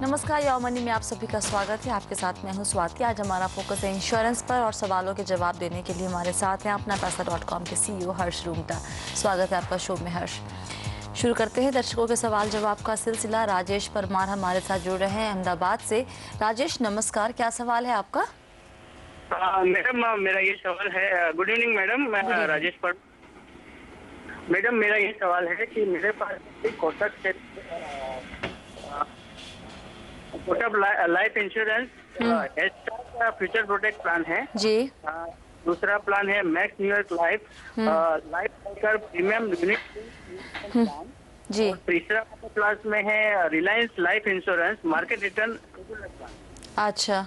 नमस्कार, यो मनी में आप सभी का स्वागत है। आपके साथ मैं हूं स्वाति। आज हमारा फोकस है इंश्योरेंस पर और सवालों के जवाब देने के लिए हमारे साथ हैं अपना पैसा.com के CEO हर्ष रूंगटा। स्वागत है आपका शो में हर्ष। शुरू करते हैं दर्शकों के सवाल जवाब का सिलसिला। राजेश परमार हमारे साथ जुड़ रहे हैं अहमदाबाद से। राजेश नमस्कार, क्या सवाल है आपका? मैडम मेरा ये सवाल है। गुड इवनिंग मैडम, मैं राजेश पर। मैडम मेरा ये सवाल है कि मेरे पास Kotak life insurance future protect plan है जी। दूसरा प्लान है Max New York life premium unit जी। तीसरा प्लान में है Reliance life insurance market return. अच्छा।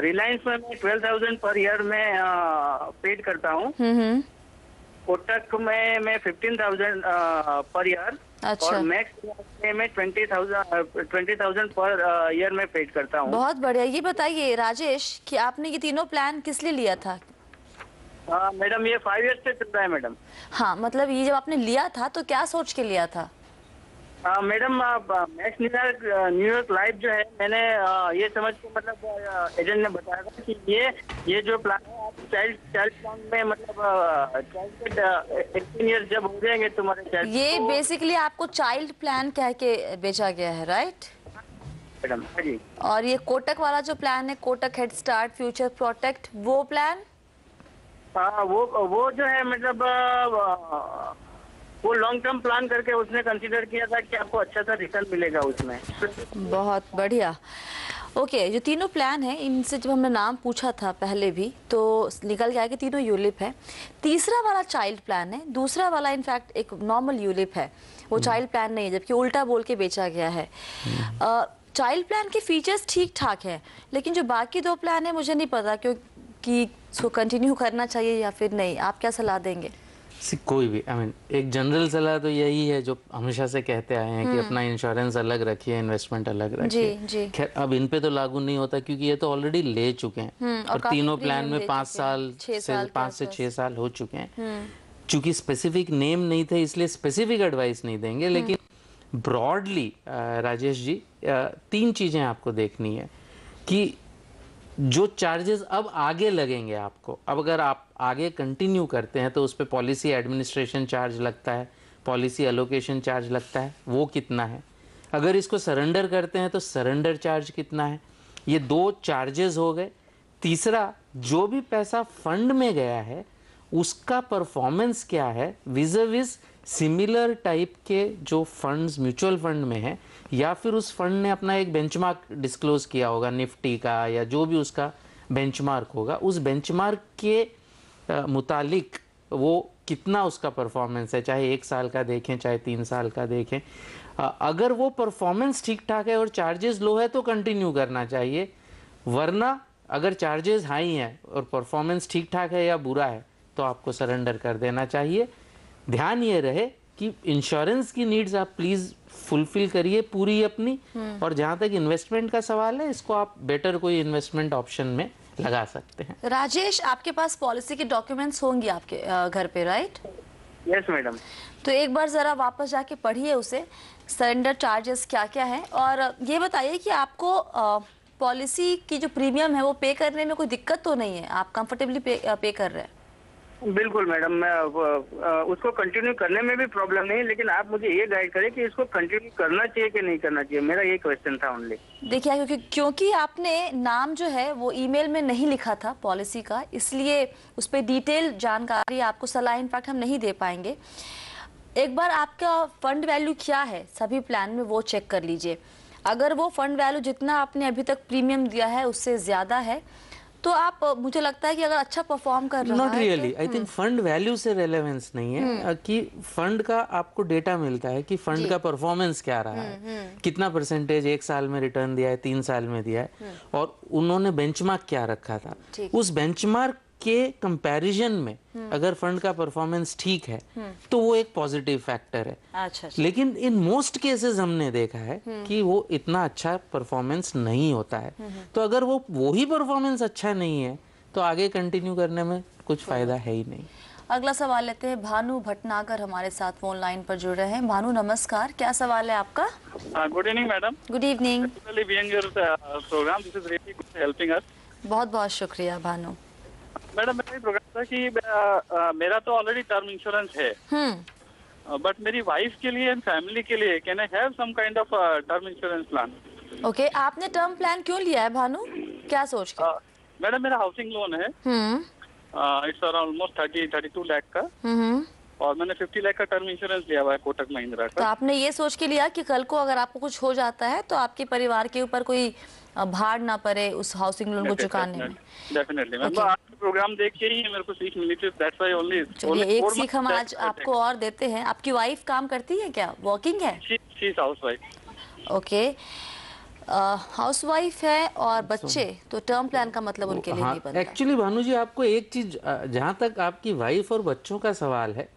रिलायंस में मैं 12,000 पर ईयर में पेड करता हूँ। कोटक में मैं 15,000 पर ईयर। अच्छा। और मैक्स में मैं 20,000 पर ईयर में पेड करता हूँ। बहुत बढ़िया। ये बताइए राजेश कि आपने ये तीनों प्लान किस लिए लिया था? मैडम ये 5 ईयर से चल रहा है मैडम। हाँ, मतलब ये जब आपने लिया था तो क्या सोच के लिया था? मैडम मैक्स न्यूयॉर्क लाइफ जो है मैंने ये समझ के मतलब एजेंट ने बताया था कि ये जो प्लान है आप चाइल्ड प्लान में मतलब चाइल्ड 18 ईयर जब हो जाएंगे तुम्हारे चाइल्ड। ये बेसिकली आपको चाइल्ड प्लान कह के बेचा गया है, राइट मैडम? जी। और ये कोटक वाला जो प्लान है, Kotak head start future protect, वो प्लान वो जो है मतलब वो लॉन्ग टर्म प्लान करके उसने कंसीडर किया था कि आपको अच्छा सा रिटर्न मिलेगा उसमें। बहुत बढ़िया। ओके, जो तीनों प्लान हैं इनसे जब हमने नाम पूछा था पहले भी तो निकल गया कि तीनों यूलिप है। तीसरा वाला चाइल्ड प्लान है, दूसरा वाला इनफैक्ट एक नॉर्मल यूलिप है, वो चाइल्ड प्लान नहीं है, जबकि उल्टा बोल के बेचा गया है। चाइल्ड प्लान के फीचर्स ठीक ठाक हैं, लेकिन जो बाकी दो प्लान है मुझे नहीं पता क्योंकि इसको कंटिन्यू करना चाहिए या फिर नहीं। आप क्या सलाह देंगे? कोई भी एक जनरल सलाह तो यही है जो हमेशा से कहते आए हैं कि अपना इंश्योरेंस अलग रखिए, इन्वेस्टमेंट अलग रखिए। जी। खैर अब इन पे तो लागू नहीं होता क्योंकि ये तो ऑलरेडी ले चुके हैं और तीनों प्लान में 5 से 6 साल हो चुके हैं। चूंकि स्पेसिफिक नेम नहीं थे इसलिए स्पेसिफिक एडवाइस नहीं देंगे, लेकिन ब्रॉडली राजेश जी 3 चीजें आपको देखनी है कि जो चार्जेस अब आगे लगेंगे आपको, अब अगर आप आगे कंटिन्यू करते हैं तो उस पर पॉलिसी एडमिनिस्ट्रेशन चार्ज लगता है, पॉलिसी एलोकेशन चार्ज लगता है, वो कितना है। अगर इसको सरेंडर करते हैं तो सरेंडर चार्ज कितना है। ये 2 चार्जेस हो गए। तीसरा, जो भी पैसा फंड में गया है उसका परफॉर्मेंस क्या है विज़ सिमिलर टाइप के जो फंड्स म्यूचुअल फंड में है, या फिर उस फंड ने अपना एक बेंचमार्क डिस्क्लोज किया होगा निफ्टी का या जो भी उसका बेंचमार्क होगा, उस बेंचमार्क के मुतालिक वो कितना उसका परफॉर्मेंस है, चाहे 1 साल का देखें चाहे 3 साल का देखें। अगर वो परफॉर्मेंस ठीक ठाक है और चार्जेस लो है तो कंटिन्यू करना चाहिए, वरना अगर चार्जेस हाई हैं और परफॉर्मेंस ठीक ठाक है या बुरा है तो आपको सरेंडर कर देना चाहिए। ध्यान ये रहे कि इंश्योरेंस की नीड्स आप प्लीज फुलफिल करिए पूरी अपनी, और जहां तक इन्वेस्टमेंट का सवाल है इसको आप बेटर कोई इन्वेस्टमेंट ऑप्शन में लगा सकते हैं। राजेश, आपके पास पॉलिसी के डॉक्यूमेंट्स होंगे आपके घर पे, राइट? Yes madam. तो एक बार जरा वापस जाके पढ़िए उसे, सरेंडर चार्जेस क्या क्या है, और ये बताइए कि आपको पॉलिसी की जो प्रीमियम है वो पे करने में कोई दिक्कत तो नहीं है? आप कंफर्टेबली पे कर रहे हैं? बिल्कुल मैडम, मैं उसको कंटिन्यू करने में भी प्रॉब्लम नहीं है, लेकिन आप मुझे ये गाइड करें कि इसको कंटिन्यू करना चाहिए कि नहीं करना चाहिए। मेरा ये क्वेश्चन था ओनली। देखिए, क्योंकि आपने नाम जो है वो ईमेल में नहीं लिखा था पॉलिसी का, इसलिए उस पर डिटेल जानकारी आपको सलाह इनफैक्ट हम नहीं दे पाएंगे। एक बार आपका फंड वैल्यू क्या है सभी प्लान में वो चेक कर लीजिए। अगर वो फंड वैल्यू जितना आपने अभी तक प्रीमियम दिया है उससे ज्यादा है तो आप, मुझे लगता है कि अगर अच्छा परफॉर्म कर रहा है not really, I think fund value से रेलेवेंस नहीं है कि फंड का आपको डेटा मिलता है कि फंड का परफॉर्मेंस क्या रहा है, कितना परसेंटेज 1 साल में रिटर्न दिया है, 3 साल में दिया है, और उन्होंने बेंचमार्क क्या रखा था। उस बेंचमार्क के कंपैरिजन में अगर फंड का परफॉर्मेंस ठीक है तो वो एक पॉजिटिव फैक्टर है। अच्छा। लेकिन इन मोस्ट केसेस हमने देखा है कि वो इतना अच्छा परफॉर्मेंस नहीं होता है। तो अगर वो ही परफॉर्मेंस अच्छा नहीं है तो आगे कंटिन्यू करने में कुछ फायदा है ही नहीं। अगला सवाल लेते हैं। भानु भटनागर हमारे साथ फोन लाइन पर जुड़ रहे हैं। भानु नमस्कार, क्या सवाल है आपका? Good evening madam. Good evening. Program this is really helping us. बहुत बहुत शुक्रिया भानु। मैडम मेरा ये प्रोग्राम था कि मेरा तो ऑलरेडी टर्म इंश्योरेंस है, बट मेरी वाइफ के लिए एंड फैमिली के लिए can I have some kind of term insurance plan? Okay, आपने टर्म प्लान क्यों लिया है भानु, क्या सोच के? मैडम मेरा हाउसिंग लोन है, इट्स अराउंड ऑलमोस्ट 32 लाख का, और मैंने 50 लाख का टर्म इंश्योरेंस लिया हुआ है कोटक महिंद्रा तो का। आपने ये सोच के लिया कि कल को अगर आपको कुछ हो जाता है तो आपके परिवार के ऊपर कोई भार ना पड़े उस हाउसिंग लोन को चुकाने में। डेफिनेटली मैम, आपका प्रोग्राम देख के ही मेरे को सीख मिली थी, दैट्स व्हाई ओनली। चलिए एक सीख हम आज आपको और देते हैं। आपकी वाइफ काम करती है क्या, वर्किंग है? She is housewife. Okay, housewife है और बच्चे, तो टर्म प्लान का मतलब उनके लिए नहीं बनता। एक्चुअली भानु जी, आपको एक चीज, जहाँ तक आपकी वाइफ और बच्चों का सवाल है,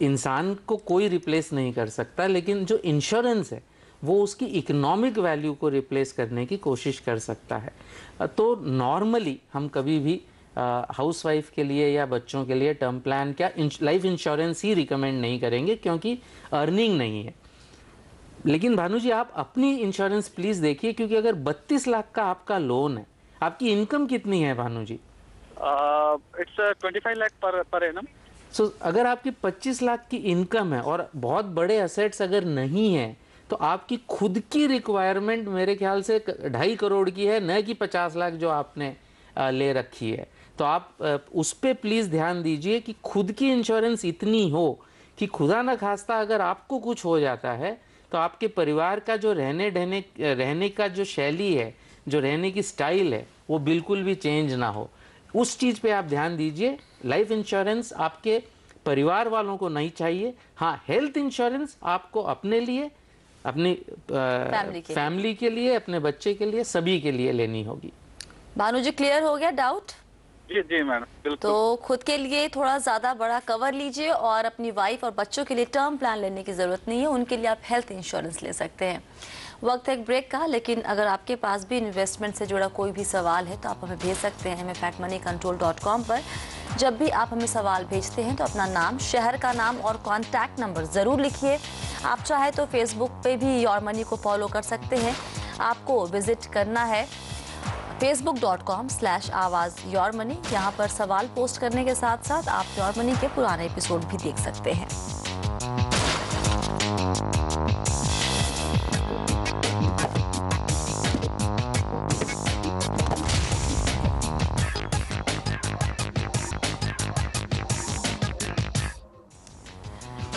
इंसान को कोई रिप्लेस नहीं कर सकता, लेकिन जो इंश्योरेंस है वो उसकी इकोनॉमिक वैल्यू को रिप्लेस करने की कोशिश कर सकता है। तो नॉर्मली हम कभी भी हाउसवाइफ के लिए या बच्चों के लिए टर्म प्लान क्या लाइफ इंश्योरेंस ही रिकमेंड नहीं करेंगे, क्योंकि अर्निंग नहीं है। लेकिन भानु जी, आप अपनी इंश्योरेंस प्लीज देखिए, क्योंकि अगर 32 लाख का आपका लोन है, आपकी इनकम कितनी है भानु जी? It's 25 lakh per annum. सो अगर आपकी 25 लाख की इनकम है और बहुत बड़े असेट्स अगर नहीं है, तो आपकी खुद की रिक्वायरमेंट मेरे ख्याल से 2.5 करोड़ की है, न कि 50 लाख जो आपने ले रखी है। तो आप उस पर प्लीज़ ध्यान दीजिए कि खुद की इंश्योरेंस इतनी हो कि खुदा न खास्ता अगर आपको कुछ हो जाता है तो आपके परिवार का जो रहने का जो शैली है, जो रहने की स्टाइल है, वो बिल्कुल भी चेंज ना हो। उस चीज़ पे आप ध्यान दीजिए। लाइफ इंश्योरेंस आपके परिवार वालों को नहीं चाहिए। हाँ, हेल्थ इंश्योरेंस आपको अपने लिए, अपनी फैमिली के लिए, अपने बच्चे के लिए, सभी के लिए लेनी होगी। भानु जी, क्लियर हो गया डाउट? जी जी मैडम, बिल्कुल। तो खुद के लिए थोड़ा ज़्यादा बड़ा कवर लीजिए और अपनी वाइफ और बच्चों के लिए टर्म प्लान लेने की ज़रूरत नहीं है, उनके लिए आप हेल्थ इंश्योरेंस ले सकते हैं। वक्त है एक ब्रेक का, लेकिन अगर आपके पास भी इन्वेस्टमेंट से जुड़ा कोई भी सवाल है तो आप हमें भेज सकते हैं mfactmoneycontrol.com पर। जब भी आप हमें सवाल भेजते हैं तो अपना नाम, शहर का नाम और कॉन्टैक्ट नंबर ज़रूर लिखिए। आप चाहे तो फेसबुक पे भी योर मनी को फॉलो कर सकते हैं। आपको विजिट करना है facebook.com/आवाज़-योर-मनी। यहाँ पर सवाल पोस्ट करने के साथ साथ आप योर मनी के पुराने एपिसोड भी देख सकते हैं।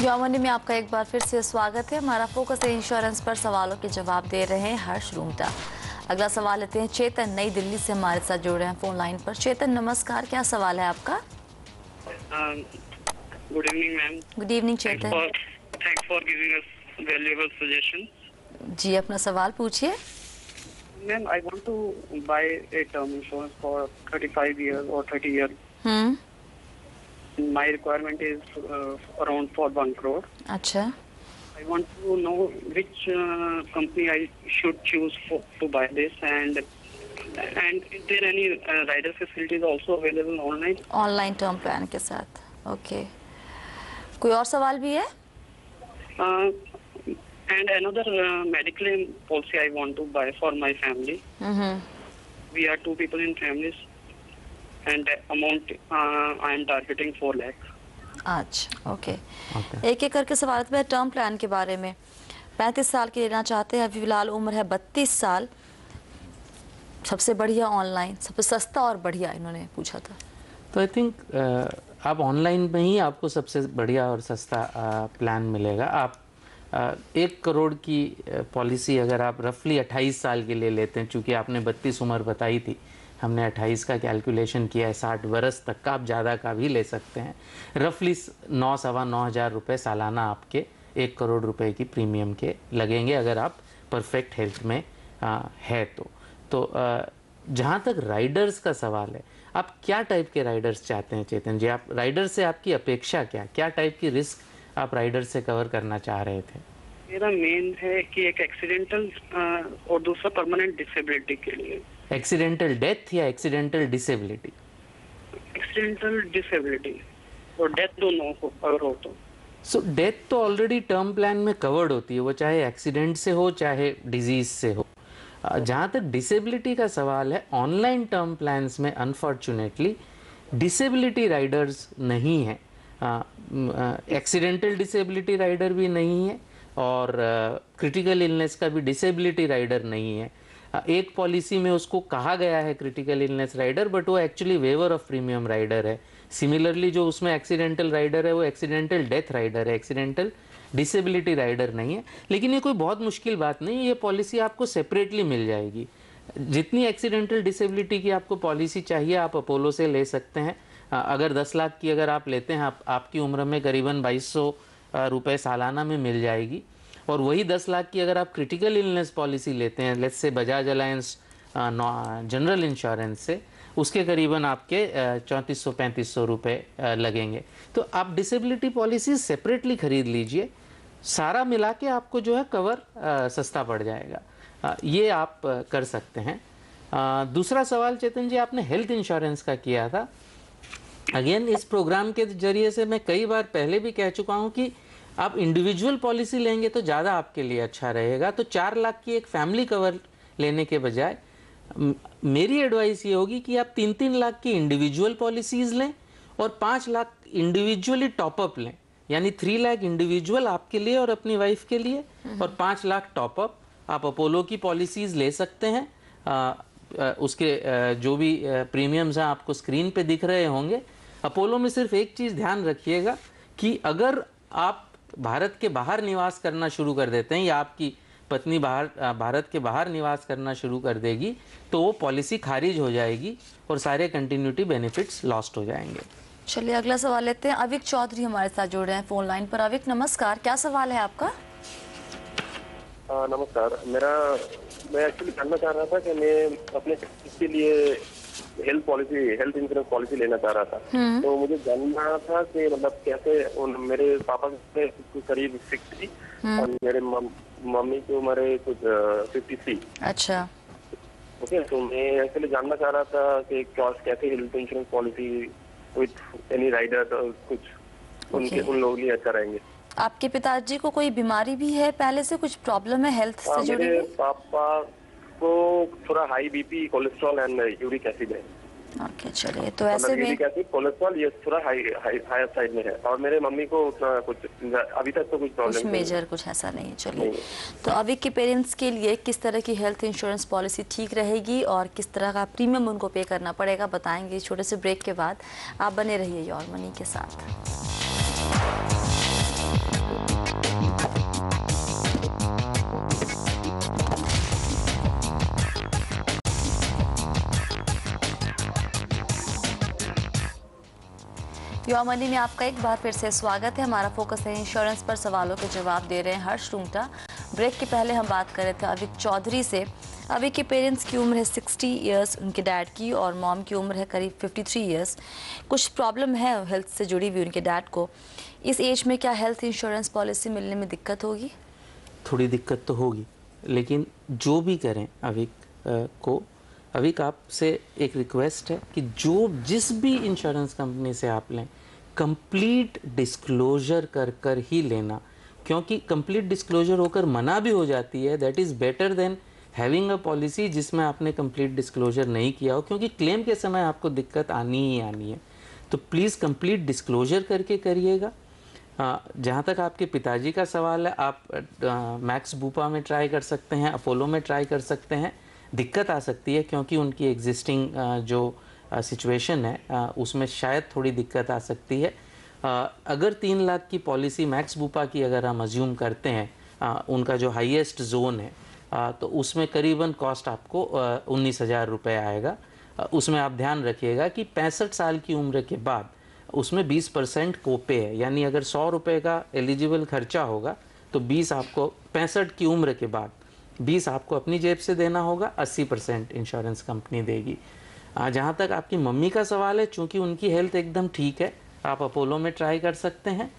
योर मनी में आपका एक बार फिर से स्वागत है। हमारा फोकस है इंश्योरेंस पर। सवालों के जवाब दे रहे हैं हर्ष रूंगटा। अगला सवाल लेते हैं चेतन, नई दिल्ली से हमारे साथ जुड़ रहे हैं फोन लाइन पर। चेतन नमस्कार, क्या सवाल है आपका? Good evening ma'am. Good evening Chetan. Thanks for giving us valuable suggestion. जी, अपना सवाल पूछिए। Ma'am, I want to buy a term insurance for 35 years और 30 years. My requirement is around for 1 crore. अच्छा, I want to know which company I should choose to buy this, and is there any rider facilities also available online? Online term plan के साथ। Okay, कोई और सवाल भी है? And another medical policy I want to buy for my family. We are 2 people in families, and amount I am targeting 4 lakh. अच्छा, okay. एक एक करके सवाल है टर्म प्लान के बारे में। 35 साल के लेना चाहते हैं, अभी फिलहाल उम्र है 32 साल। सबसे बढ़िया ऑनलाइन, सबसे सस्ता और बढ़िया इन्होंने पूछा था। तो आई थिंक आप ऑनलाइन में ही आपको सबसे बढ़िया और सस्ता प्लान मिलेगा। आप 1 करोड़ की पॉलिसी अगर आप रफली 28 साल के लिए लेते हैं, चूँकि आपने 32 उम्र बताई थी, हमने 28 का कैलकुलेशन किया है, 60 वर्ष तक का आप ज़्यादा का भी ले सकते हैं। रफली 9-9.25 हज़ार रुपये सालाना आपके 1 करोड़ रुपए की प्रीमियम के लगेंगे, अगर आप परफेक्ट हेल्थ में है तो जहाँ तक राइडर्स का सवाल है, आप क्या टाइप के राइडर्स चाहते हैं चेतन जी? आप राइडर से आपकी अपेक्षा क्या टाइप की रिस्क आप राइडर से कवर करना चाह रहे थे? मेरा मेन है कि एक एक्सीडेंटल और दूसरा परमानेंट डिसेबिलिटी के लिए। एक्सीडेंटल डेथ या एक्सीडेंटल डिसेबिलिटी? एक्सीडेंटल डिसेबिलिटी और डेथ दोनों हो अगर हो तो। सो डेथ तो ऑलरेडी टर्म प्लान में कवर्ड होती है, वो चाहे एक्सीडेंट से हो चाहे डिजीज से हो। जहाँ तक डिसेबिलिटी का सवाल है, ऑनलाइन टर्म प्लान्स में अनफॉर्चुनेटली डिसेबिलिटी राइडर्स नहीं है, एक्सीडेंटल डिसेबिलिटी राइडर भी नहीं है और क्रिटिकल इलनेस का भी डिसेबिलिटी राइडर नहीं है। एक पॉलिसी में उसको कहा गया है क्रिटिकल इलनेस राइडर, बट वो actually waiver of premium rider है। सिमिलरली जो उसमें एक्सीडेंटल राइडर है वो एक्सीडेंटल डेथ राइडर है, एक्सीडेंटल डिसेबिलिटी राइडर नहीं है। लेकिन ये कोई बहुत मुश्किल बात नहीं, ये पॉलिसी आपको सेपरेटली मिल जाएगी। जितनी एक्सीडेंटल डिसेबिलिटी की आपको पॉलिसी चाहिए आप अपोलो से ले सकते हैं। अगर 10 लाख की अगर आप लेते हैं, आपकी उम्र में करीबन 2200 रुपये सालाना में मिल जाएगी। और वही 10 लाख की अगर आप क्रिटिकल इलनेस पॉलिसी लेते हैं, let's say Bajaj alliance general insurance से, उसके करीबन आपके 3400-3500 रुपये लगेंगे। तो आप डिसेबिलिटी पॉलिसी सेपरेटली खरीद लीजिए, सारा मिला के आपको जो है कवर सस्ता पड़ जाएगा। ये आप कर सकते हैं। दूसरा सवाल चेतन जी आपने हेल्थ इंश्योरेंस का किया था। अगेन इस प्रोग्राम के जरिए से मैं कई बार पहले भी कह चुका हूँ कि आप इंडिविजुअल पॉलिसी लेंगे तो ज़्यादा आपके लिए अच्छा रहेगा। तो 4 लाख की एक फैमिली कवर लेने के बजाय मेरी एडवाइस ये होगी कि आप 3-3 लाख की इंडिविजुअल पॉलिसीज़ लें और 5 लाख इंडिविजुअली टॉपअप लें, यानी 3 लाख इंडिविजुअल आपके लिए और अपनी वाइफ के लिए और 5 लाख टॉपअप। आप अपोलो की पॉलिसीज़ ले सकते हैं। उसके जो भी प्रीमियम्स हैं आपको स्क्रीन पे दिख रहे होंगे। अपोलो में सिर्फ एक चीज़ ध्यान रखिएगा कि अगर आप भारत के बाहर निवास करना शुरू कर देते हैं या आपकी पत्नी भारत के बाहर निवास करना शुरू कर देगी तो वो पॉलिसी खारिज हो जाएगी और सारे कंटिन्यूटी बेनिफिट्स लॉस्ट हो जाएंगे। चलिए अगला सवाल लेते हैं। अविक चौधरी हमारे साथ जुड़ रहे हैं फोन लाइन पर। अविक नमस्कार, क्या सवाल है आपका? नमस्कार। मैं एक्चुअली जानना चाह रहा था कि मैं अपने के लिए हेल्थ इंश्योरेंस पॉलिसी लेना चाह रहा था। तो मुझे जानना था कि मतलब कैसे मेरे पापा के करीब 60 और मेरे मम्मी की उम्र कुछ 53। अच्छा, ओके। तो मैं एक्चुअली जानना चाह रहा था कि कैसे health insurance policy with any rider कुछ उनके उन लोगों के लिए अच्छा रहेंगे। आपके पिताजी को कोई बीमारी भी है पहले से, कुछ प्रॉब्लम है हेल्थ से जुड़ी? मेरे पापा को थोड़ा high BP, cholesterol and uric acid है। ओके, चलिए तो ऐसे में यूरिक एसिड, कोलेस्ट्रॉल ये थोड़ा हाई साइड में है और मेरे मम्मी को उतना कुछ अभी तक तो कुछ प्रॉब्लम कुछ मेजर कुछ ऐसा नहीं है। चलिए तो अभी के पेरेंट्स के लिए किस तरह की हेल्थ इंश्योरेंस पॉलिसी ठीक रहेगी और किस तरह का प्रीमियम उनको पे करना पड़ेगा बताएंगे छोटे से ब्रेक के बाद। आप बने रहिए योर मनी के साथ। योर मनी में आपका एक बार फिर से स्वागत है। हमारा फोकस है इंश्योरेंस पर। सवालों के जवाब दे रहे हैं हर्ष रुंगटा। ब्रेक के पहले हम बात कर रहे थे अविक चौधरी से। अविक के पेरेंट्स की उम्र है 60 इयर्स उनके डैड की, और मॉम की उम्र है करीब 53 इयर्स। कुछ प्रॉब्लम है हेल्थ से जुड़ी हुई उनके डैड को। इस एज में क्या हेल्थ इंश्योरेंस पॉलिसी मिलने में दिक्कत होगी? थोड़ी दिक्कत तो होगी, लेकिन जो भी करें अविक आपसे एक रिक्वेस्ट है कि जिस भी इंश्योरेंस कंपनी से आप लें कंप्लीट डिस्क्लोजर कर ही लेना, क्योंकि कंप्लीट डिस्क्लोजर होकर मना भी हो जाती है। That is better than having a policy जिसमें आपने कंप्लीट डिस्क्लोजर नहीं किया हो, क्योंकि क्लेम के समय आपको दिक्कत आनी ही आनी है। तो प्लीज़ कंप्लीट डिस्क्लोजर करके करिएगा। जहाँ तक आपके पिताजी का सवाल है, आप मैक्स बूपा में ट्राई कर सकते हैं, अपोलो में ट्राई कर सकते हैं। दिक्कत आ सकती है क्योंकि उनकी एग्जिस्टिंग जो सिचुएशन है उसमें शायद थोड़ी दिक्कत आ सकती है। अगर 3 लाख की पॉलिसी मैक्स बूपा की अगर हम अज्यूम करते हैं, उनका जो हाईएस्ट जोन है, तो उसमें करीबन कॉस्ट आपको 19,000 रुपये आएगा। उसमें आप ध्यान रखिएगा कि 65 साल की उम्र के बाद उसमें 20% कोपे है, यानी अगर 100 रुपये का एलिजिबल खर्चा होगा तो 20 आपको 65 की उम्र के बाद 20 आपको अपनी जेब से देना होगा, 80% इंश्योरेंस कंपनी देगी। जहाँ तक आपकी मम्मी का सवाल है, चूँकि उनकी हेल्थ एकदम ठीक है, आप अपोलो में ट्राई कर सकते हैं।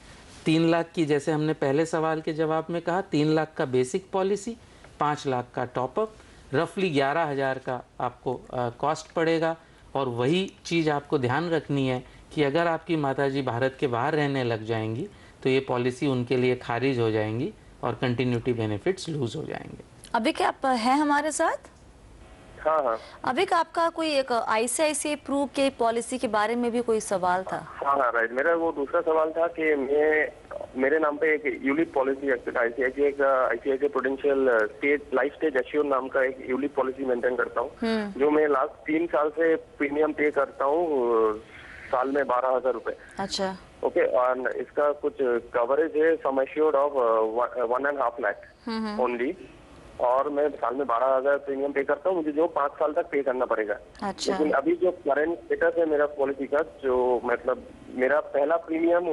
3 लाख की, जैसे हमने पहले सवाल के जवाब में कहा, 3 लाख का बेसिक पॉलिसी, 5 लाख का टॉपअप, रफली 11,000 का आपको कॉस्ट पड़ेगा। और वही चीज़ आपको ध्यान रखनी है कि अगर आपकी माताजी भारत के बाहर रहने लग जाएंगी तो ये पॉलिसी उनके लिए खारिज हो जाएंगी और कंटिन्यूटी बेनिफिट्स लूज हो जाएंगे। अभी क्या आप हैं हमारे साथ? हाँ हाँ अभी का आपका कोई एक ICICI प्रू के पॉलिसी के बारे में भी कोई सवाल था? हाँ हाँ राइट। मेरा वो दूसरा सवाल था कि मेरे नाम पे एक ULIP policy ICICI prudential state life stage assure नाम का एक यूलिप पॉलिसी मेंटेन करता हूँ, जो मैं लास्ट 3 साल से प्रीमियम पे करता हूँ, साल में 12,000 रुपए। अच्छा ओके। और इसका कुछ कवरेज है sum assured of 1.5 lakh only, और मैं साल में 12,000 प्रीमियम पे करता हूँ, मुझे जो 5 साल तक पे करना पड़ेगा। अच्छा। लेकिन अभी जो करंट स्टेटस है मेरा पॉलिसी का, जो मतलब मेरा पहला प्रीमियम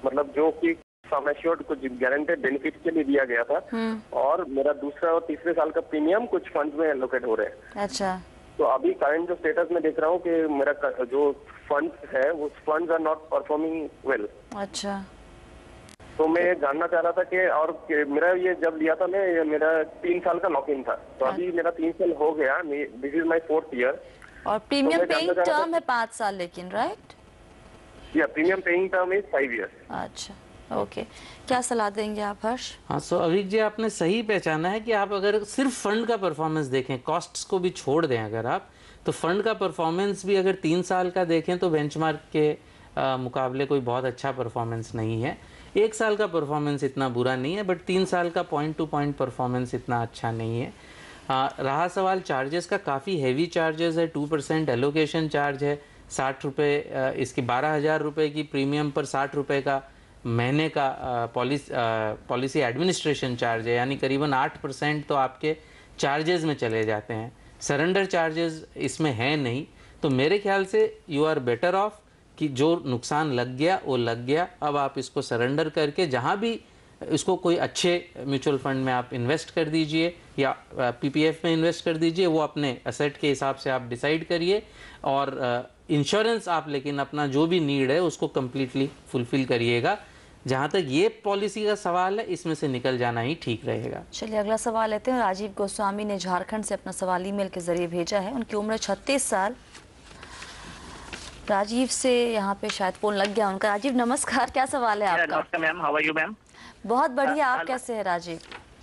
मतलब जो कि सम एश्योर्ड कुछ गारंटेड बेनिफिट के लिए दिया गया था, और मेरा दूसरा और तीसरे साल का प्रीमियम कुछ फंड में एलोकेट हो रहे हैं। अच्छा। तो अभी करंट जो स्टेटस में देख रहा हूँ कि मेरा जो फंड है वो funds are not performing well. अच्छा। तो मैं जानना चाह रहा था कि मेरा ये जब लिया था मैं, मेरा 3 साल का लॉक इन था, तो अभी मेरा 3 साल हो गया, this is my 4th year, और प्रीमियम पेइंग टर्म है 5 साल लेकिन, राइट? या premium paying term is 5 years. अच्छा, ओके। क्या सलाह देंगे आप हर्ष? हाँ, सो अविक जी आपने सही पहचाना है कि आप अगर सिर्फ फंड का परफॉर्मेंस देखें, कॉस्ट्स को भी छोड़ दें अगर आप, तो फंड का परफॉर्मेंस भी अगर 3 साल का देखें तो बेंचमार्क के मुकाबले कोई बहुत अच्छा परफॉर्मेंस नहीं है। 1 साल का परफॉर्मेंस इतना बुरा नहीं है, बट 3 साल का पॉइंट टू पॉइंट परफॉर्मेंस इतना अच्छा नहीं है। रहा सवाल चार्जेस का, काफ़ी हैवी चार्जेस है, 2% एलोकेशन चार्ज है, 60 रुपये इसकी 12,000 रुपये की प्रीमियम पर 60 रुपये का महीने का पॉलिसी एडमिनिस्ट्रेशन चार्ज है, यानी करीबन 8% तो आपके चार्जेस में चले जाते हैं। सरेंडर चार्जेस इसमें है नहीं, तो मेरे ख्याल से यू आर बेटर ऑफ कि जो नुकसान लग गया वो लग गया, अब आप इसको सरेंडर करके जहाँ भी इसको कोई अच्छे म्यूचुअल फंड में आप इन्वेस्ट कर दीजिए या PPF में इन्वेस्ट कर दीजिए, वो अपने असेट के हिसाब से आप डिसाइड करिए, और इंश्योरेंस आप लेकिन अपना जो भी नीड है उसको कम्प्लीटली फुलफिल करिएगा। जहाँ तक ये पॉलिसी का सवाल है, इसमें से निकल जाना ही ठीक रहेगा। चलिए अगला सवाल लेते हैं। राजीव गोस्वामी ने झारखंड से अपना सवाल ईमेल के जरिए भेजा है। उनकी उम्र 36 साल। राजीव से यहाँ पे शायद फोन लग गया उनका। राजीव नमस्कार, क्या सवाल है आपका? नमस्कार ma'am, how are you ma'am? बहुत बढ़िया, आप कैसे हैं Rajeev?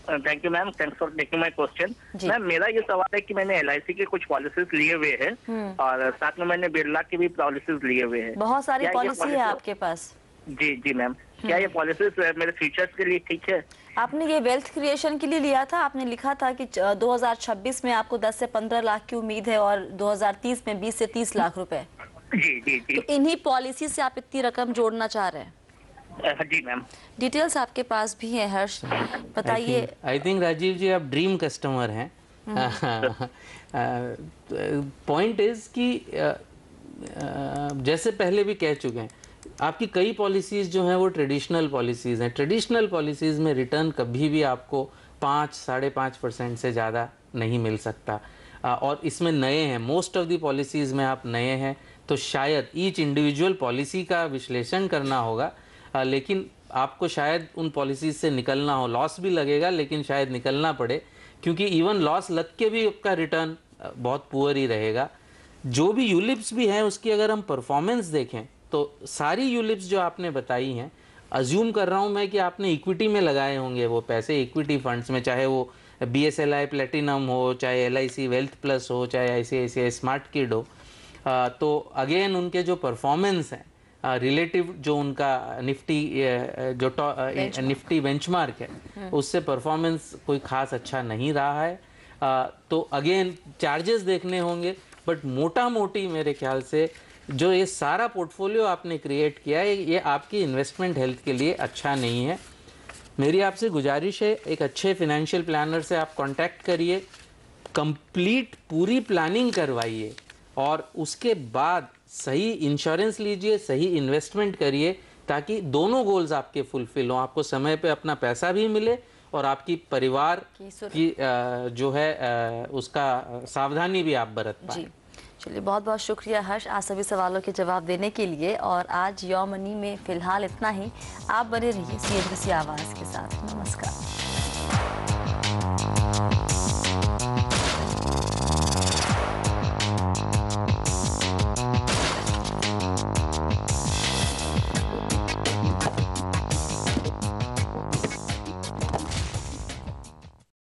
Thank you ma'am, thanks for taking my question. Ma'am मेरा ये सवाल है कि मैंने LIC के कुछ पॉलिसीज लिए हुए हैं, और साथ में मैंने बिरला की भी पॉलिसीज लिए हुए हैं। बहुत सारी पॉलिसी है आपके पास? जी जी मैम। क्या ये पॉलिसीज मेरे फ्यूचर्स के लिए ठीक है? आपने ये वेल्थ क्रिएशन के लिए लिया था, आपने लिखा था कि 2026 में आपको 10 से 15 लाख की उम्मीद है और 2030 में 20 से 30 लाख रुपए। जी जी जी। तो इन्हीं पॉलिसी से आप इतनी रकम जोड़ना चाह रहे हैं? जी मैम। डिटेल्स आपके पास भी है हर्ष, बताइए। आई थिंक राजीव जी आप ड्रीम कस्टमर हैं। पॉइंट इज कि जैसे पहले भी कह चुके हैं, आपकी कई पॉलिसीज़ जो हैं वो ट्रेडिशनल पॉलिसीज़ हैं। ट्रेडिशनल पॉलिसीज़ में रिटर्न कभी भी आपको 5-5.5% से ज़्यादा नहीं मिल सकता, और इसमें नए हैं, मोस्ट ऑफ दी पॉलिसीज़ में आप नए हैं, तो शायद ईच इंडिविजुअल पॉलिसी का विश्लेषण करना होगा, लेकिन आपको शायद उन पॉलिसीज़ से निकलना हो, लॉस भी लगेगा लेकिन शायद निकलना पड़े, क्योंकि इवन लॉस लग के भी आपका रिटर्न बहुत पुअर ही रहेगा। जो भी यूलिप्स भी हैं उसकी अगर हम परफॉर्मेंस देखें तो सारी यूलिप्स जो आपने बताई हैं, अज्यूम कर रहा हूं मैं कि आपने इक्विटी में लगाए होंगे वो पैसे, इक्विटी फंड्स में, चाहे वो BSLI प्लेटिनम हो, चाहे LIC वेल्थ प्लस हो, चाहे ICICI स्मार्ट किड हो। तो अगेन उनके जो परफॉर्मेंस हैं रिलेटिव, जो उनका निफ्टी बेंचमार्क है उससे परफॉर्मेंस कोई खास अच्छा नहीं रहा है। तो अगेन चार्जेस देखने होंगे, बट मोटा मोटी मेरे ख्याल से जो ये सारा पोर्टफोलियो आपने क्रिएट किया है, ये आपकी इन्वेस्टमेंट हेल्थ के लिए अच्छा नहीं है। मेरी आपसे गुजारिश है, एक अच्छे फिनेंशियल प्लानर से आप कांटेक्ट करिए, कंप्लीट पूरी प्लानिंग करवाइए, और उसके बाद सही इंश्योरेंस लीजिए, सही इन्वेस्टमेंट करिए, ताकि दोनों गोल्स आपके फुलफिल हों, आपको समय पे अपना पैसा भी मिले और आपकी परिवार की जो है उसका सावधानी भी आप बरत पाएं। चलिए बहुत बहुत शुक्रिया हर्ष आज सभी सवालों के जवाब देने के लिए, और आज योर मनी में फिलहाल इतना ही। आप बने रहिए CHBC आवाज़ के साथ। नमस्कार।